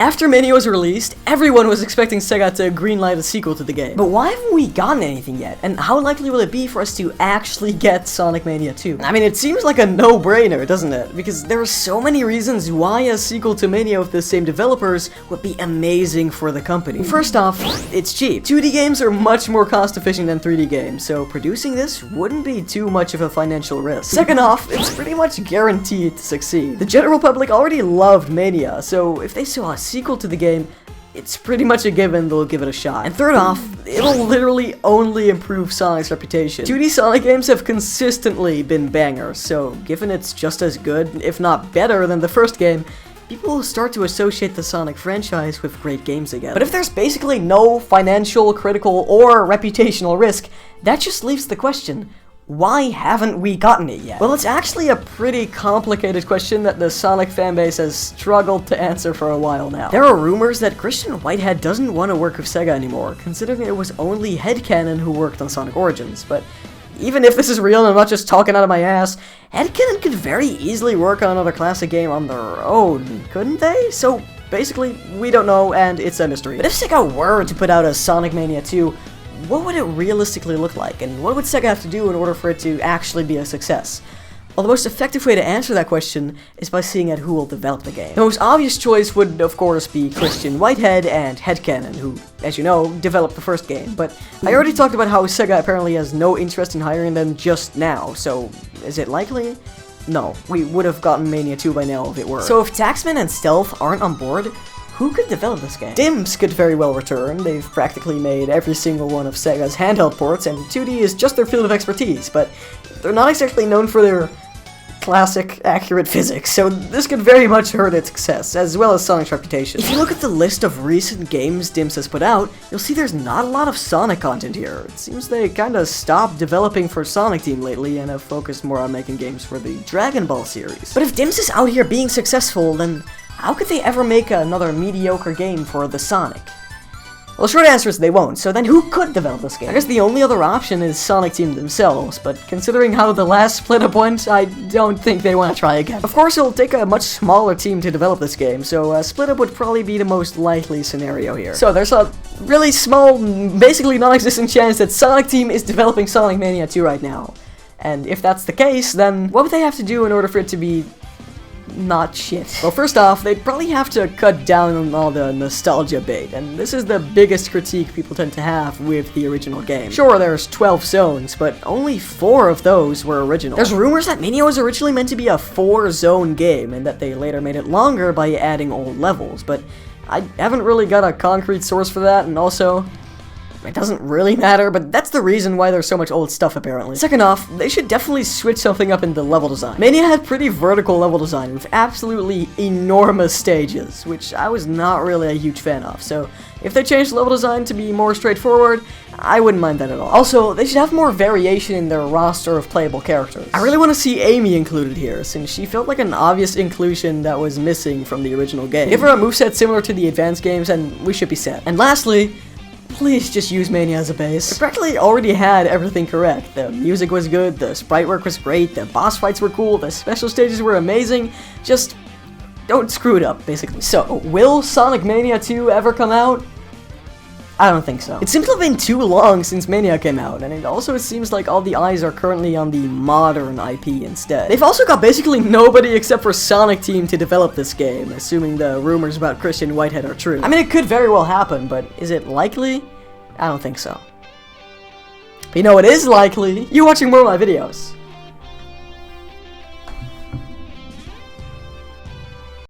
After Mania was released, everyone was expecting Sega to greenlight a sequel to the game. But why haven't we gotten anything yet? And how likely will it be for us to actually get Sonic Mania 2? I mean, it seems like a no-brainer, doesn't it? Because there are so many reasons why a sequel to Mania with the same developers would be amazing for the company. First off, it's cheap. 2D games are much more cost-efficient than 3D games, so producing this wouldn't be too much of a financial risk. Second off, it's pretty much guaranteed to succeed. The general public already loved Mania, so if they saw a sequel to the game, it's pretty much a given they'll give it a shot. And third off, it'll literally only improve Sonic's reputation. 2D Sonic games have consistently been bangers, so given it's just as good, if not better than the first game, people will start to associate the Sonic franchise with great games again. But if there's basically no financial, critical, or reputational risk, that just leaves the question, why haven't we gotten it yet? Well, it's actually a pretty complicated question that the Sonic fanbase has struggled to answer for a while now. There are rumors that Christian Whitehead doesn't want to work with Sega anymore, considering it was only Headcanon who worked on Sonic Origins, but even if this is real and I'm not just talking out of my ass, Headcanon could very easily work on another classic game on their own, couldn't they? So basically, we don't know, and it's a mystery. But if Sega were to put out a Sonic Mania 2, what would it realistically look like, and what would Sega have to do in order for it to actually be a success? Well, the most effective way to answer that question is by seeing at who will develop the game. The most obvious choice would, of course, be Christian Whitehead and Headcanon, who, as you know, developed the first game, but I already talked about how Sega apparently has no interest in hiring them just now, so is it likely? No, we would have gotten Mania 2 by now if it were. So if Taxman and Stealth aren't on board, who could develop this game? Dims could very well return. They've practically made every single one of Sega's handheld ports, and 2D is just their field of expertise, but they're not exactly known for their classic, accurate physics, so this could very much hurt its success, as well as Sonic's reputation. If you look at the list of recent games Dims has put out, you'll see there's not a lot of Sonic content here. It seems they kinda stopped developing for Sonic Team lately and have focused more on making games for the Dragon Ball series. But if Dims is out here being successful, then how could they ever make another mediocre game for the Sonic? Well, the short answer is they won't, so then who could develop this game? I guess the only other option is Sonic Team themselves, but considering how the last split up went, I don't think they want to try again. Of course, it'll take a much smaller team to develop this game, so a split up would probably be the most likely scenario here. So there's a really small, basically non-existent chance that Sonic Team is developing Sonic Mania 2 right now. And if that's the case, then what would they have to do in order for it to be not shit? Well, first off, they'd probably have to cut down on all the nostalgia bait, and this is the biggest critique people tend to have with the original game. Sure, there's 12 zones, but only 4 of those were original. There's rumors that Mania was originally meant to be a 4-zone game, and that they later made it longer by adding old levels, but I haven't really got a concrete source for that, and also, it doesn't really matter, but that's the reason why there's so much old stuff, apparently. Second off, they should definitely switch something up in the level design. Mania had pretty vertical level design with absolutely enormous stages, which I was not really a huge fan of, so if they changed the level design to be more straightforward, I wouldn't mind that at all. Also, they should have more variation in their roster of playable characters. I really want to see Amy included here, since she felt like an obvious inclusion that was missing from the original game. Give her a moveset similar to the advanced games, and we should be set. And lastly, please just use Mania as a base. It practically already had everything correct. The music was good, the sprite work was great, the boss fights were cool, the special stages were amazing, just don't screw it up, basically. So, will Sonic Mania 2 ever come out? I don't think so. It seems to have been too long since Mania came out, and it also seems like all the eyes are currently on the modern IP instead. They've also got basically nobody except for Sonic Team to develop this game, assuming the rumors about Christian Whitehead are true. I mean, it could very well happen, but is it likely? I don't think so. But you know what is likely? You watching more of my videos.